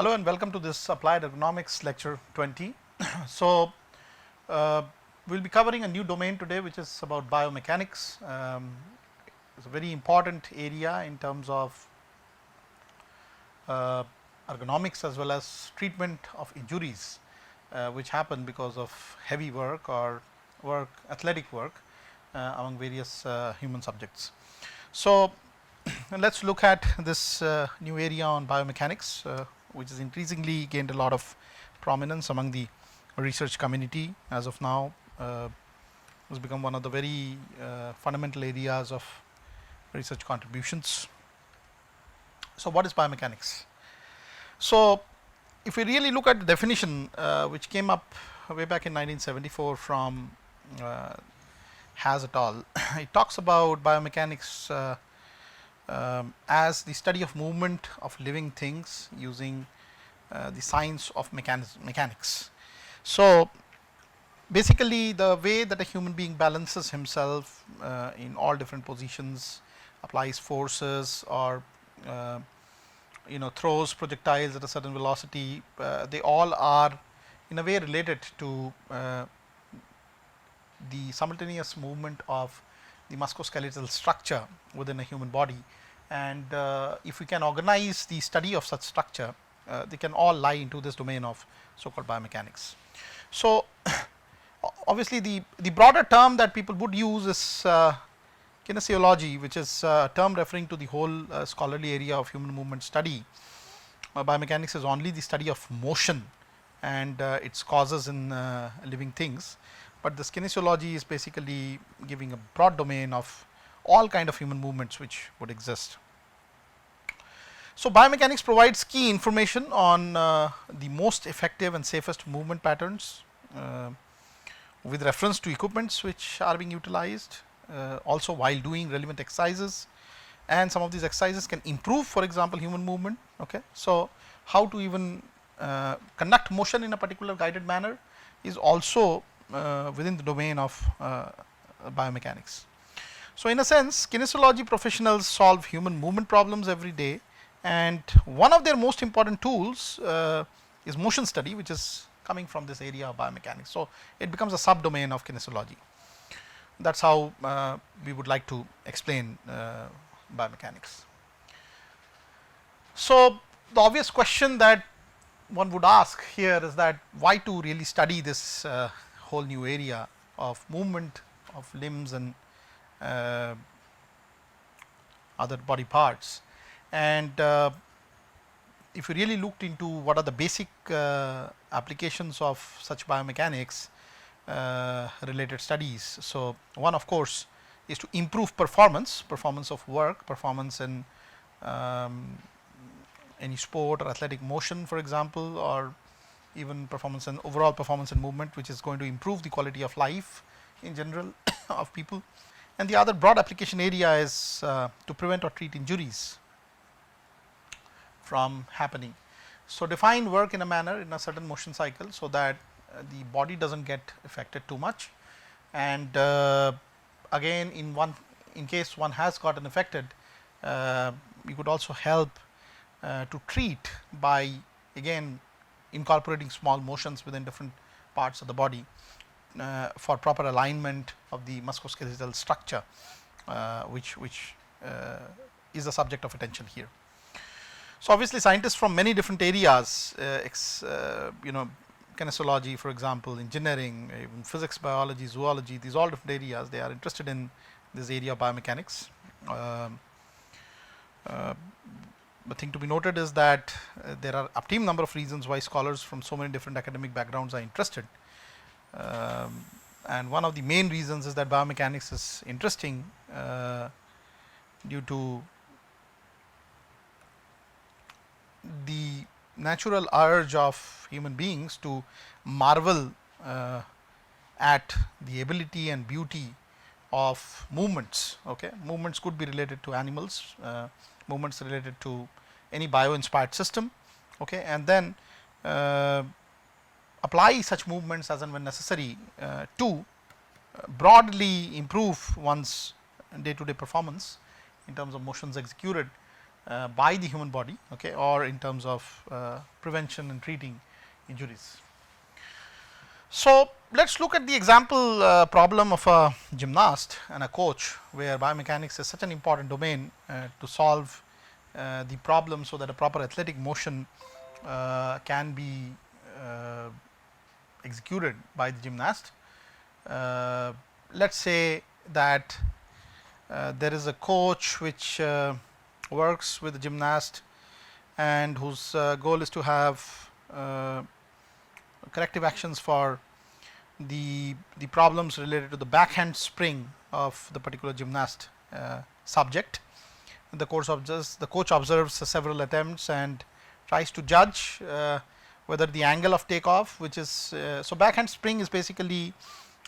Hello and welcome to this Applied Ergonomics lecture 20. So, we will be covering a new domain today, which is about biomechanics. It's a very important area in terms of ergonomics as well as treatment of injuries which happen because of heavy work or athletic work among various human subjects. So, let us look at this new area on biomechanics, which has increasingly gained a lot of prominence among the research community as of now. Has become one of the very fundamental areas of research contributions. So, what is biomechanics? So, if we really look at the definition which came up way back in 1974 from Has et al., it talks about biomechanics as the study of movement of living things using the science of mechanics. So, basically the way that a human being balances himself in all different positions, applies forces or throws projectiles at a certain velocity, they all are in a way related to the simultaneous movement of the musculoskeletal structure within a human body, and if we can organize the study of such structure, they can all lie into this domain of so called biomechanics. So, obviously the broader term that people would use is kinesiology, which is a term referring to the whole scholarly area of human movement study. Biomechanics is only the study of motion and its causes in living things, but this kinesiology is basically giving a broad domain of all kind of human movements which would exist. So, biomechanics provides key information on the most effective and safest movement patterns with reference to equipments which are being utilized, also while doing relevant exercises, and some of these exercises can improve, for example, human movement. Okay. So, how to even conduct motion in a particular guided manner is also within the domain of biomechanics. So, in a sense, kinesiology professionals solve human movement problems every day, and one of their most important tools is motion study, which is coming from this area of biomechanics. So, it becomes a subdomain of kinesiology. That is how we would like to explain biomechanics. So, the obvious question that one would ask here is that why to really study this whole new area of movement of limbs and other body parts, and if you really looked into what are the basic applications of such biomechanics related studies. So, one of course is to improve performance of work, performance in any sport or athletic motion, for example, or even performance and overall performance and movement, which is going to improve the quality of life in general of people. And the other broad application area is to prevent or treat injuries from happening. So, define work in a manner in a certain motion cycle, so that the body does not get affected too much, and again in case one has gotten affected, you could also help to treat by again incorporating small motions within different parts of the body for proper alignment of the musculoskeletal structure, which is the subject of attention here. So, obviously scientists from many different areas, kinesiology, for example, engineering, even physics, biology, zoology, these all different areas, they are interested in this area of biomechanics. The thing to be noted is that there are a team number of reasons why scholars from so many different academic backgrounds are interested, and one of the main reasons is that biomechanics is interesting due to the natural urge of human beings to marvel at the ability and beauty of movements. Okay. Movements could be related to animals, movements related to any bio-inspired system, okay, and then apply such movements as and when necessary to broadly improve one's day-to-day performance in terms of motions executed by the human body, okay, or in terms of prevention and treating injuries. So, let us look at the example problem of a gymnast and a coach, where biomechanics is such an important domain to solve the problem, so that a proper athletic motion can be executed by the gymnast. Let us say that there is a coach which works with the gymnast, and whose goal is to have corrective actions for the problems related to the backhand spring of the particular gymnast subject. The coach observes several attempts and tries to judge whether the angle of takeoff, which is so backhand spring is basically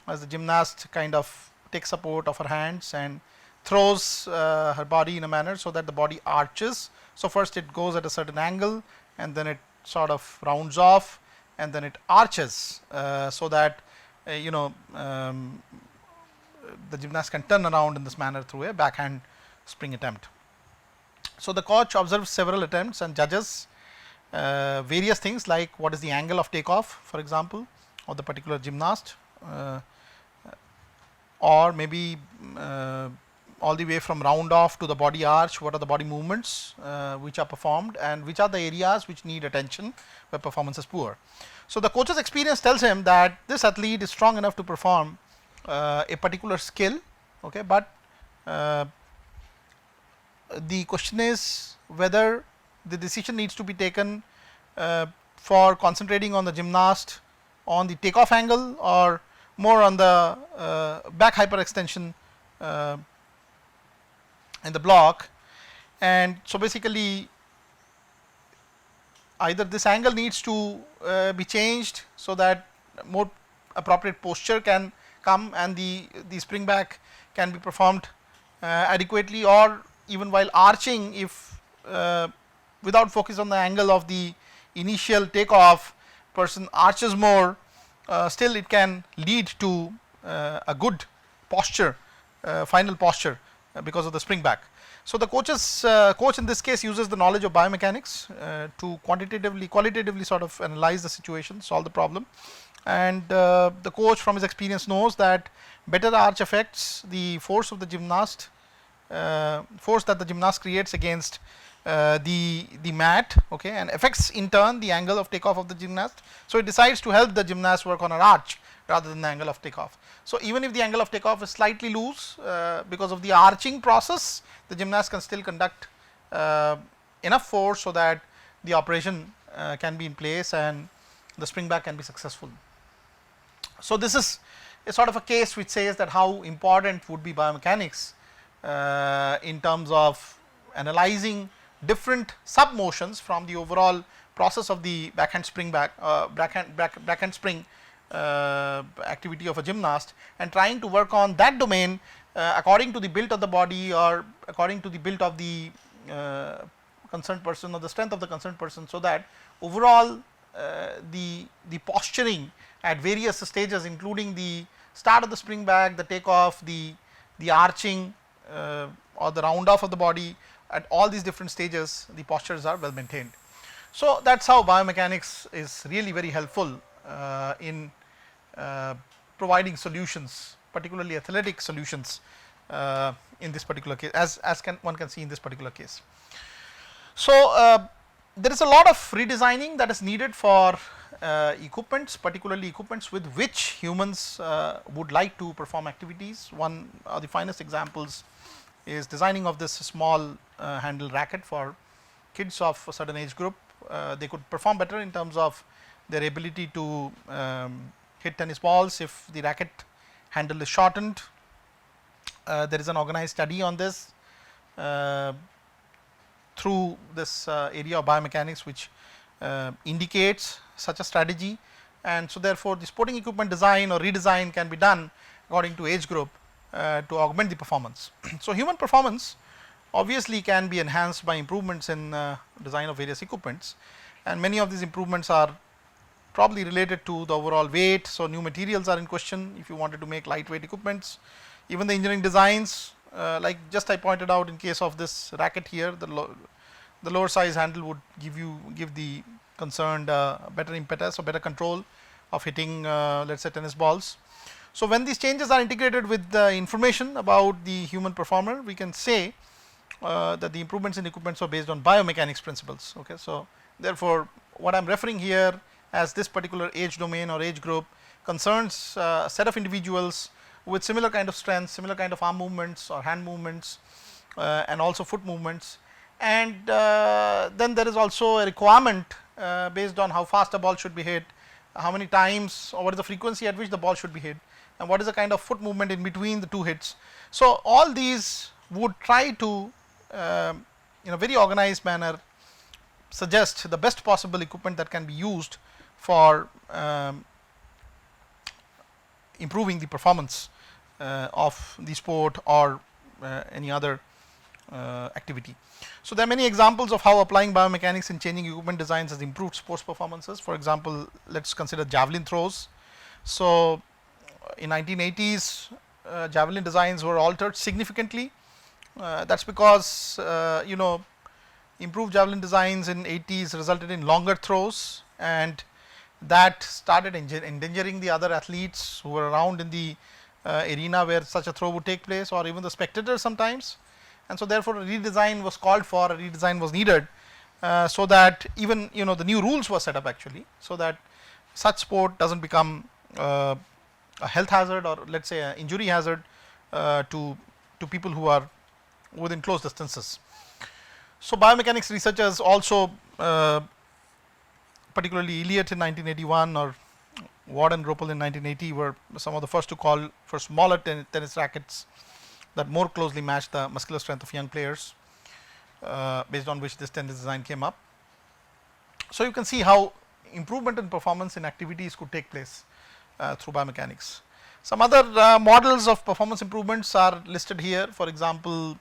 as the gymnast kind of takes support of her hands and throws her body in a manner so that the body arches. So first it goes at a certain angle, and then it sort of rounds off, and then it arches so that the gymnast can turn around in this manner through a backhand spring attempt. So the coach observes several attempts and judges various things, like what is the angle of takeoff, for example, of the particular gymnast, or maybe all the way from round off to the body arch, what are the body movements which are performed, and which are the areas which need attention where performance is poor. So the coach's experience tells him that this athlete is strong enough to perform a particular skill, okay, but the question is whether the decision needs to be taken for concentrating on the gymnast on the takeoff angle, or more on the back hyperextension in the block. And so basically either this angle needs to be changed so that more appropriate posture can come and the spring back can be performed adequately, or even while arching, if without focus on the angle of the initial takeoff, person arches more, still it can lead to a good posture, final posture because of the spring back. So the coach in this case uses the knowledge of biomechanics to qualitatively sort of analyze the situation, solve the problem, and the coach from his experience knows that better arch affects the force of the gymnast, force that the gymnast creates against the mat, okay, and affects in turn the angle of takeoff of the gymnast. So it decides to help the gymnast work on an arch rather than the angle of takeoff. So even if the angle of takeoff is slightly loose because of the arching process, the gymnast can still conduct enough force so that the operation can be in place and the spring back can be successful. So this is a sort of a case which says that how important would be biomechanics in terms of analyzing different sub motions from the overall process of the backhand spring backhand spring activity of a gymnast, and trying to work on that domain according to the build of the body, or according to the build of the concerned person, or the strength of the concerned person, so that overall the posturing at various stages, including the start of the spring back, the takeoff, the arching or the round off of the body, at all these different stages the postures are well maintained. So that is how biomechanics is really very helpful in providing solutions, particularly athletic solutions in this particular case, as one can see in this particular case. So there is a lot of redesigning that is needed for equipments, particularly equipments with which humans would like to perform activities. One of the finest examples is designing of this small handle racket for kids of a certain age group. They could perform better in terms of their ability to hit tennis balls if the racket handle is shortened. There is an organized study on this through this area of biomechanics, which indicates such a strategy, and so therefore the sporting equipment design or redesign can be done according to age group to augment the performance. So human performance obviously can be enhanced by improvements in design of various equipments, and many of these improvements are probably related to the overall weight. So new materials are in question if you wanted to make lightweight equipments. Even the engineering designs, like just I pointed out in case of this racket here, the the lower size handle would give the concerned better impetus or better control of hitting let's say tennis balls. So when these changes are integrated with the information about the human performer, we can say that the improvements in equipments are based on biomechanics principles. Okay, so therefore what I'm referring here as this particular age domain or age group concerns a set of individuals with similar kind of strength, similar kind of arm movements or hand movements and also foot movements, and then there is also a requirement based on how fast a ball should be hit, how many times or what is the frequency at which the ball should be hit, and what is the kind of foot movement in between the two hits. So all these would try to in a very organized manner suggest the best possible equipment that can be used for improving the performance of the sport or any other activity. So there are many examples of how applying biomechanics in changing equipment designs has improved sports performances. For example, let's consider javelin throws. So in 1980s javelin designs were altered significantly. That's because improved javelin designs in 80s resulted in longer throws, and that started endangering the other athletes who were around in the arena where such a throw would take place, or even the spectators sometimes. And so therefore a redesign was called for, a redesign was needed, so that even the new rules were set up actually, so that such sport doesn't become a health hazard or let's say an injury hazard to people who are within close distances. So biomechanics researchers also particularly Elliott in 1981 or Ward and Gropel in 1980 were some of the first to call for smaller tennis rackets that more closely match the muscular strength of young players, based on which this tennis design came up. So you can see how improvement in performance in activities could take place through biomechanics. Some other models of performance improvements are listed here. For example,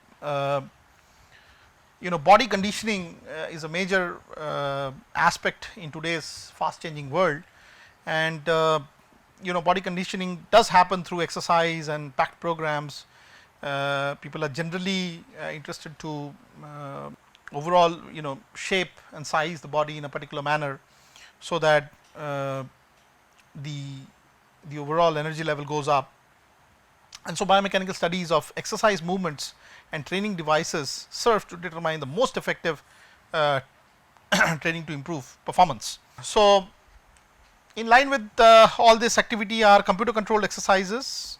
body conditioning is a major aspect in today's fast changing world, and body conditioning does happen through exercise and packed programs. People are generally interested to overall shape and size the body in a particular manner, so that the overall energy level goes up. And so biomechanical studies of exercise movements and training devices serve to determine the most effective training to improve performance. So in line with all this activity are computer controlled exercises,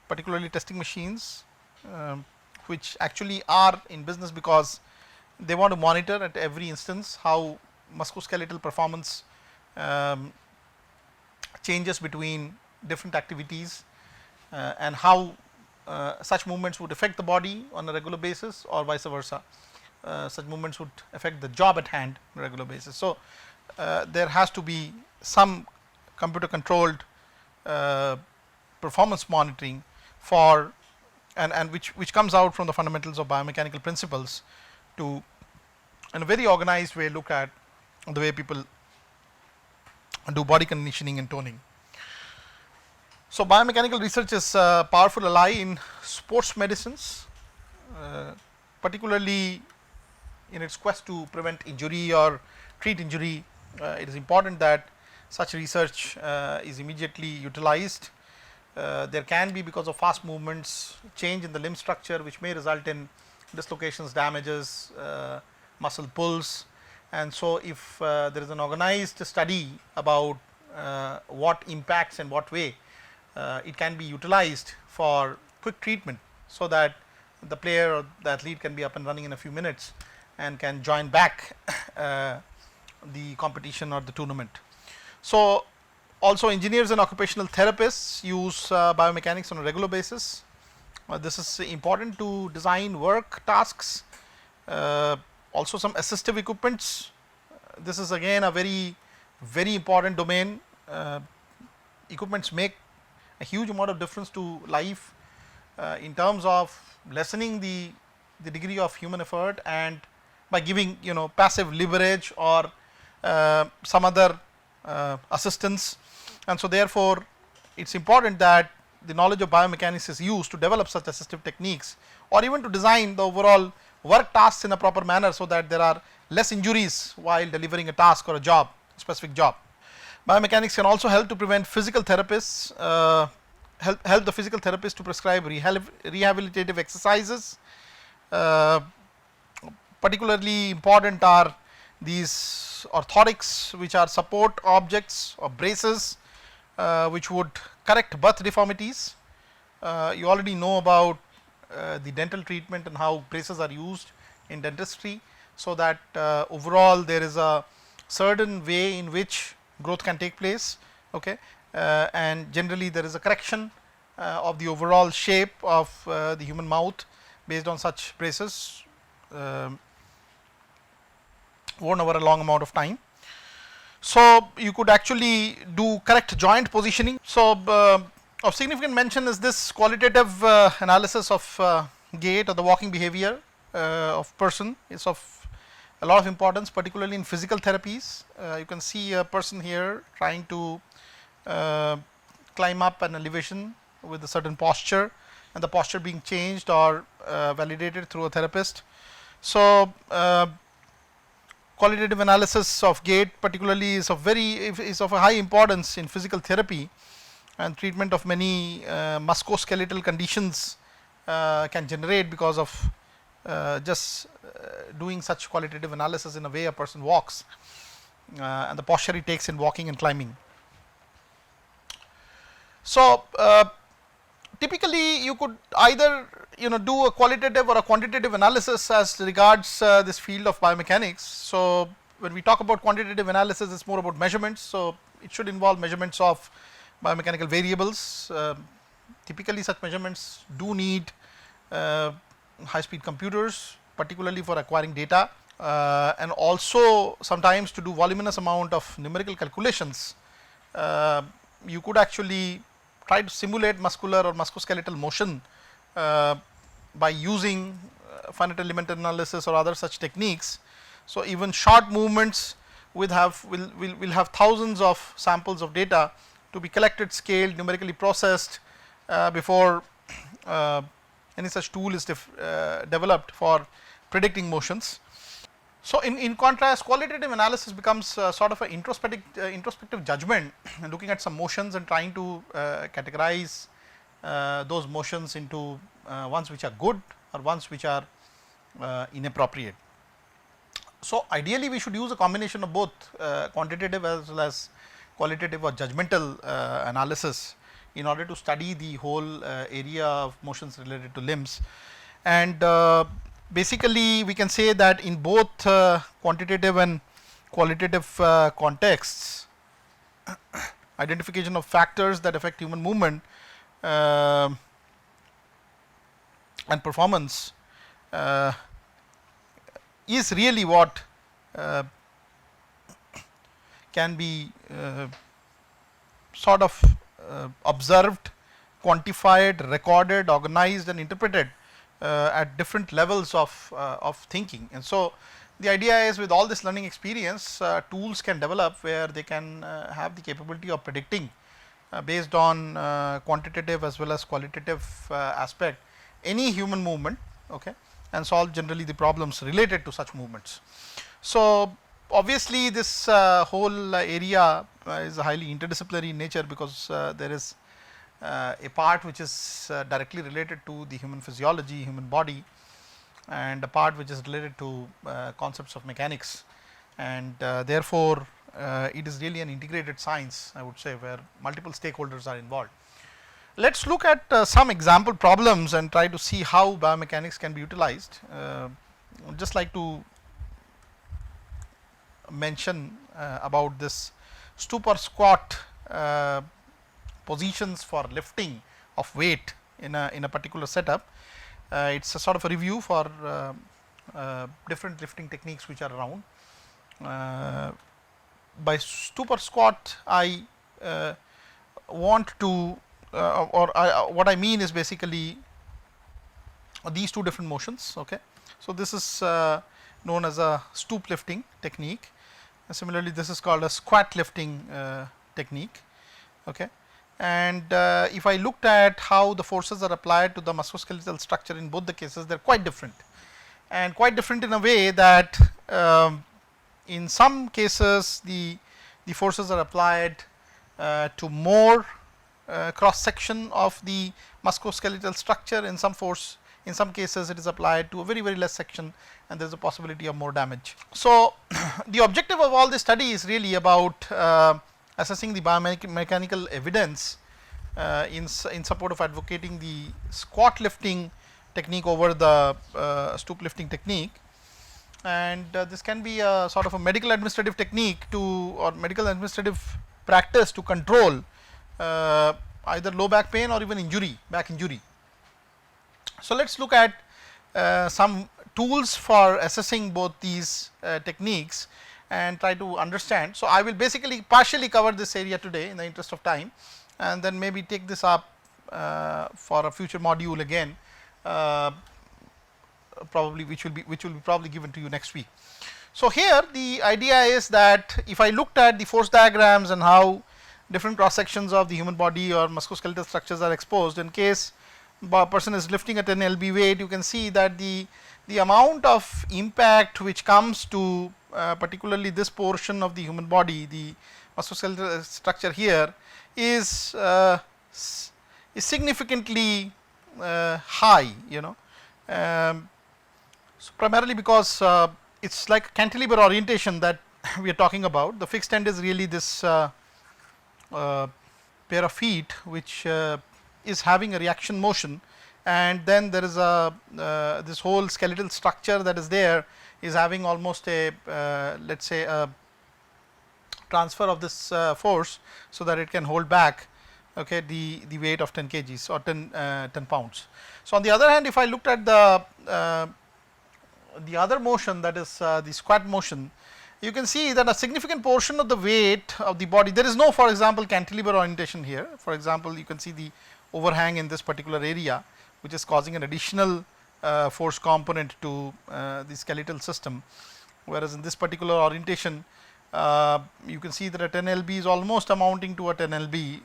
particularly testing machines, which actually are in business because they want to monitor at every instance how musculoskeletal performance changes between different activities, and how such movements would affect the body on a regular basis or vice versa. Such movements would affect the job at hand on a regular basis. So there has to be some computer controlled performance monitoring for and which comes out from the fundamentals of biomechanical principles to in a very organized way look at the way people do body conditioning and toning. So biomechanical research is a powerful ally in sports medicines, particularly in its quest to prevent injury or treat injury. It is important that such research is immediately utilized. There can be, because of fast movements, change in the limb structure which may result in dislocations, damages, muscle pulls, and so if there is an organized study about what impacts and what way, it can be utilized for quick treatment, so that the player or the athlete can be up and running in a few minutes and can join back the competition or the tournament. So also engineers and occupational therapists use biomechanics on a regular basis. This is important to design work tasks, also some assistive equipments. This is again a very important domain. Equipments make a huge amount of difference to life in terms of lessening the degree of human effort, and by giving passive leverage or some other assistance. And so therefore it's important that the knowledge of biomechanics is used to develop such assistive techniques, or even to design the overall work tasks in a proper manner, so that there are less injuries while delivering a task or a job, specific job. Biomechanics can also help to prevent physical therapists, help the physical therapist to prescribe rehabilitative exercises. Uh, Particularly important are these orthotics, which are support objects or braces, which would correct birth deformities. You already know about the dental treatment and how braces are used in dentistry, so that overall there is a certain way in which growth can take place, okay, and generally there is a correction of the overall shape of the human mouth based on such braces worn over a long amount of time. So, you could actually do correct joint positioning. So, of significant mention is this qualitative analysis of gait or the walking behavior of person is of a lot of importance, particularly in physical therapies. You can see a person here trying to climb up an elevation with a certain posture, and the posture being changed or validated through a therapist. So, qualitative analysis of gait particularly is of a high importance in physical therapy, and treatment of many musculoskeletal conditions can generate because of just doing such qualitative analysis in a way a person walks and the posture he takes in walking and climbing. So, typically you could either do a qualitative or a quantitative analysis as regards this field of biomechanics. So, when we talk about quantitative analysis, it is more about measurements. So, it should involve measurements of biomechanical variables. Typically such measurements do need high speed computers, particularly for acquiring data, and also sometimes to do voluminous amount of numerical calculations. You could actually try to simulate muscular or musculoskeletal motion by using finite element analysis or other such techniques. So, even short movements will have thousands of samples of data to be collected, scaled, numerically processed before any such tool is developed for predicting motions. So, in contrast, qualitative analysis becomes sort of an introspective judgment, looking at some motions and trying to categorize those motions into ones which are good or ones which are inappropriate. So, ideally we should use a combination of both quantitative as well as qualitative or judgmental analysis in order to study the whole area of motions related to limbs. And basically we can say that in both quantitative and qualitative contexts, identification of factors that affect human movement and performance is really what can be sort of observed, quantified, recorded, organized and interpreted at different levels of thinking. And so, the idea is, with all this learning experience, tools can develop where they can have the capability of predicting based on quantitative as well as qualitative aspect any human movement, okay, and solve generally the problems related to such movements. So, obviously this whole area is highly interdisciplinary in nature, because there is a part which is directly related to the human physiology, human body, and a part which is related to concepts of mechanics, and therefore it is really an integrated science, I would say, where multiple stakeholders are involved. Let us look at some example problems and try to see how biomechanics can be utilized. I would just like to mention about this stoop or squat positions for lifting of weight in a particular setup. It is a sort of a review for different lifting techniques which are around. By stoop or squat, I want to what I mean is basically these two different motions. Okay. So, this is known as a stoop lifting technique. Similarly, this is called a squat lifting technique. Okay. And if I looked at how the forces are applied to the musculoskeletal structure in both the cases, they are quite different. and quite different in a way that in some cases the forces are applied to more cross section of the musculoskeletal structure. In some cases it is applied to a very less section, and there is a possibility of more damage. So the objective of all this study is really about assessing the biomechanical evidence in support of advocating the squat lifting technique over the stoop lifting technique. And this can be a sort of a medical administrative technique to, or medical administrative practice to control either low back pain or even injury, back injury. So let us look at some tools for assessing both these techniques and try to understand. So I will basically partially cover this area today in the interest of time, and then maybe take this up for a future module again, probably which will be probably given to you next week. So here the idea is that if I looked at the force diagrams and how different cross sections of the human body or musculoskeletal structures are exposed, in case a person is lifting a 10 lb weight, you can see that the amount of impact which comes to particularly this portion of the human body, the musculoskeletal structure here, is significantly high, you know. So primarily because it's like cantilever orientation that we are talking about. The fixed end is really this pair of feet which is having a reaction motion, and then there is a this whole skeletal structure that is there is having almost a let us say a transfer of this force, so that it can hold back, okay, the weight of 10 kgs or 10 pounds. So on the other hand, if I looked at the other motion, that is the squat motion, you can see that a significant portion of the weight of the body, there is no, for example, cantilever orientation here. For example, you can see the overhang in this particular area, which is causing an additional force component to the skeletal system, whereas in this particular orientation you can see that a 10 lb is almost amounting to a 10 lb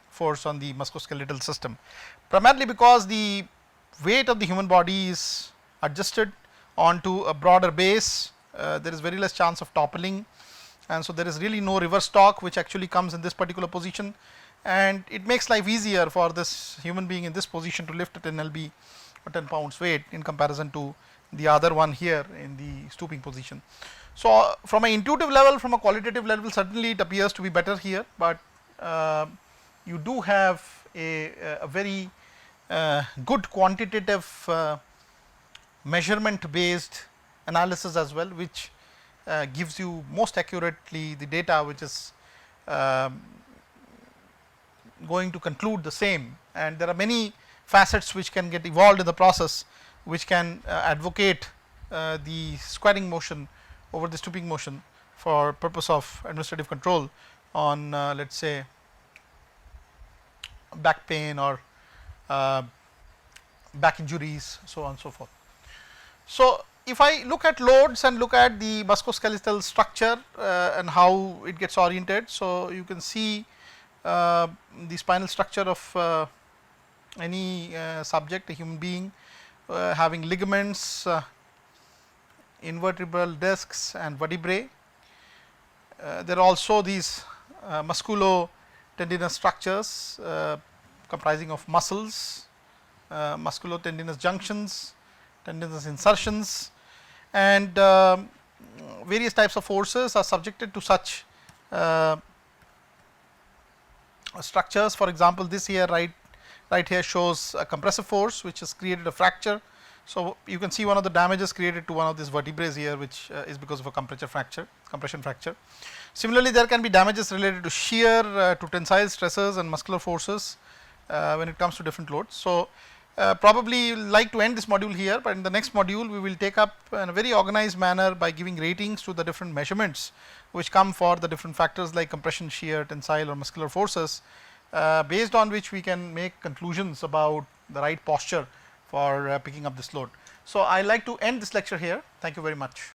force on the musculoskeletal system, primarily because the weight of the human body is adjusted onto a broader base. There is very less chance of toppling, and so there is really no reverse torque which actually comes in this particular position, and it makes life easier for this human being in this position to lift a 10 lb or 10 pounds weight in comparison to the other one here in the stooping position. So from an intuitive level, from a qualitative level, certainly it appears to be better here, but you do have a very good quantitative measurement based analysis as well, which gives you most accurately the data which is going to conclude the same. And there are many facets which can get evolved in the process, which can advocate the squatting motion over the stooping motion for purpose of administrative control on let us say back pain or back injuries, so on and so forth. So if I look at loads and look at the musculoskeletal structure and how it gets oriented, so you can see the spinal structure of any subject, a human being, having ligaments, invertebral discs and vertebrae. There are also these musculotendinous structures comprising of muscles, musculotendinous junctions, tendinous insertions, and various types of forces are subjected to such structures. For example, this here right here shows a compressive force which has created a fracture. So you can see one of the damages created to one of these vertebrae here, which is because of a compression fracture. Similarly, there can be damages related to shear, to tensile stresses and muscular forces when it comes to different loads. So probably like to end this module here, but in the next module we will take up in a very organized manner by giving ratings to the different measurements which come for the different factors like compression, shear, tensile or muscular forces, based on which we can make conclusions about the right posture for picking up this load. So I like to end this lecture here. Thank you very much.